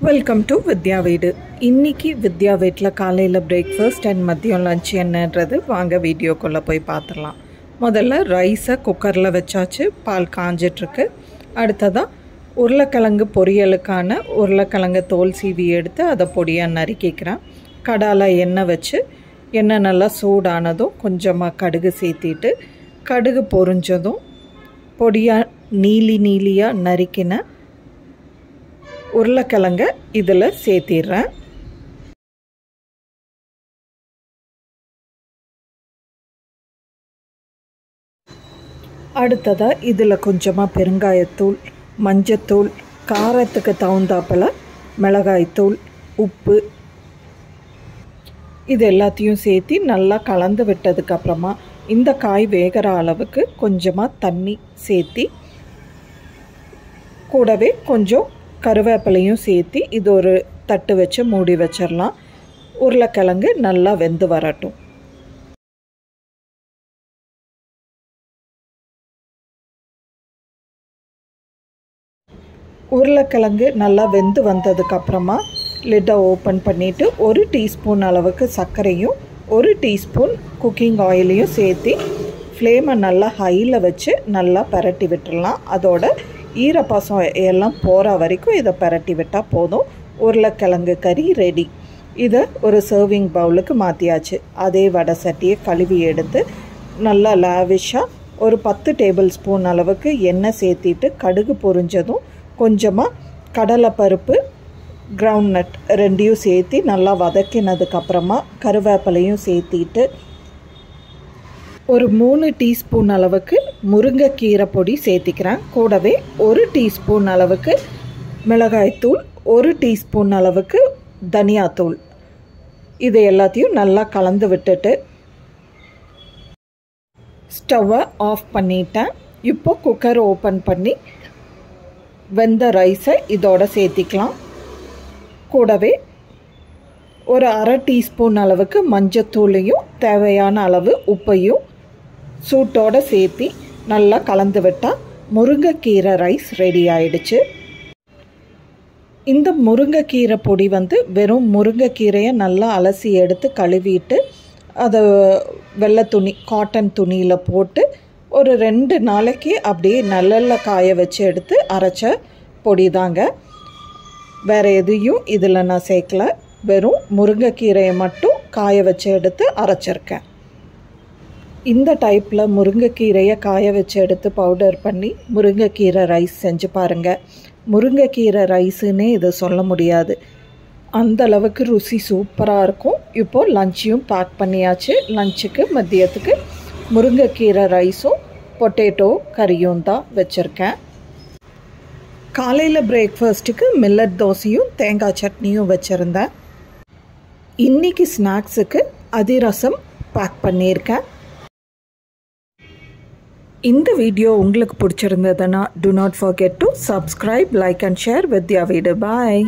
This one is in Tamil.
வெல்கம் டு வித்யா வீடு. இன்னைக்கு வித்யா வீட்டில் காலையில் பிரேக்ஃபாஸ்ட் அண்ட் மதியம் லஞ்ச் என்னன்றது வாங்க வீடியோக்குள்ளே போய் பார்த்துடலாம். முதல்ல ரைஸை குக்கரில் வச்சாச்சு, பால் காஞ்சிட்ருக்கு. அடுத்ததாக உருளைக்கிழங்கு பொரியலுக்கான உருளைக்கிழங்கு தோல் சீவி எடுத்து அதை பொடியாக நறுக்கிக்கிறேன். கடாயில் எண்ணெய் வச்சு எண்ணெய் நல்லா சூடானதும் கொஞ்சமாக கடுகு சேர்த்திட்டு கடுகு பொரிஞ்சதும் பொடியாக நீலியாக நறுக்கின உருளைக்கிழங்க இதில் சேர்த்திடுறேன். அடுத்ததாக இதில் கொஞ்சமாக பெருங்காயத்தூள், மஞ்சத்தூள், காரத்துக்கு தகுந்தாப்பில் மிளகாய்த்தூள், உப்பு இது எல்லாத்தையும் சேர்த்து நல்லா கலந்து விட்டதுக்கப்புறமா இந்த காய் வேகிற அளவுக்கு கொஞ்சமாக தண்ணி சேர்த்தி கூடவே கொஞ்சம் கருவேப்பிலையும் சேர்த்து இது ஒரு தட்டு வச்சு மூடி வச்சிடலாம். உருளைக்கிழங்கு நல்லா வெந்து வரட்டும். உருளைக்கிழங்கு நல்லா வெந்து வந்ததுக்கப்புறமா லிட்டை ஓப்பன் பண்ணிவிட்டு 1 டீஸ்பூன் அளவுக்கு சர்க்கரையும் 1 டீஸ்பூன் குக்கிங் ஆயிலையும் சேர்த்து ஃப்ளேமை நல்லா ஹையில் வச்சு நல்லா பரட்டி விட்டுடலாம். அதோட ஈரப்பசம் எல்லாம் போகிற வரைக்கும் இதை பரட்டி விட்டால் போதும். உருளைக்கிழங்கு கறி ரெடி. இதை ஒரு சர்விங் பவுலுக்கு மாற்றியாச்சு. அதே வடை சட்டியை கழுவி எடுத்து நல்லா லாவிஷாக ஒரு 10 டேபிள் ஸ்பூன் அளவுக்கு எண்ணெய் சேர்த்திட்டு கடுகு பொரிஞ்சதும் கொஞ்சமாக கடலைப்பருப்பு, கிரவுண்ட் நட் ரெண்டையும் சேர்த்து நல்லா வதக்கினதுக்கப்புறமா கருவேப்பிலையும் சேர்த்திட்டு ஒரு 3 டீஸ்பூன் அளவுக்கு முருங்கைக்கீரை பொடி சேர்த்திக்கிறேன். கூடவே 1 டீஸ்பூன் அளவுக்கு மிளகாய்த்தூள், 1 டீஸ்பூன் அளவுக்கு தனியாத்தூள் இது எல்லாத்தையும் நல்லா கலந்து விட்டுட்டு ஸ்டவ்வை ஆஃப் பண்ணிட்டேன். இப்போ குக்கர் ஓப்பன் பண்ணி வெந்த ரைஸை இதோட சேர்த்திக்கலாம். கூடவே ஒரு 1/2 டீஸ்பூன் அளவுக்கு மஞ்சத்தூளையும் தேவையான அளவு உப்பையும் சூட்டோடு சேர்த்து நல்லா கலந்து விட்டால் முருங்கைக்கீரை ரைஸ் ரெடி ஆயிடுச்சு. இந்த முருங்கைக்கீரை பொடி வெறும் முருங்கைக்கீரையை நல்லா அலசி எடுத்து கழுவிட்டு அதை வெள்ளை துணி, காட்டன் துணியில் போட்டு ஒரு 2 நாளைக்கு அப்படியே நல்லெண்ணெய் காய வச்சு எடுத்து அரைச்ச பொடி தாங்க. வேறு எதையும் இதில் நான் சேர்க்கல. வெறும் முருங்கைக்கீரையை மட்டும் காய வச்சு எடுத்து அரைச்சிருக்கேன். இந்த டைப்பில் முருங்கைக்கீரையை காய வச்சு எடுத்து பவுடர் பண்ணி முருங்கைக்கீரை ரைஸ் செஞ்சு பாருங்கள். முருங்கைக்கீரை ரைஸுன்னே இதை சொல்ல முடியாது, அந்தளவுக்கு ருசி சூப்பராக இருக்கும். இப்போது லஞ்சையும் பேக் பண்ணியாச்சு. லஞ்சுக்கு மதியத்துக்கு முருங்கைக்கீரை ரைஸும் பொட்டேட்டோ கறியும் தான் வச்சுருக்கேன். காலையில் பிரேக்ஃபாஸ்ட்டுக்கு மில்லட் தோசையும் தேங்காய் சட்னியும் வச்சுருந்தேன். இன்றைக்கி ஸ்நாக்ஸுக்கு அதிரசம் பேக் பண்ணியிருக்கேன். இந்த வீடியோ உங்களுக்கு பிடிச்சிருந்ததுன்னா do not forget to subscribe, like and share வித்யா வீடு. பாய்.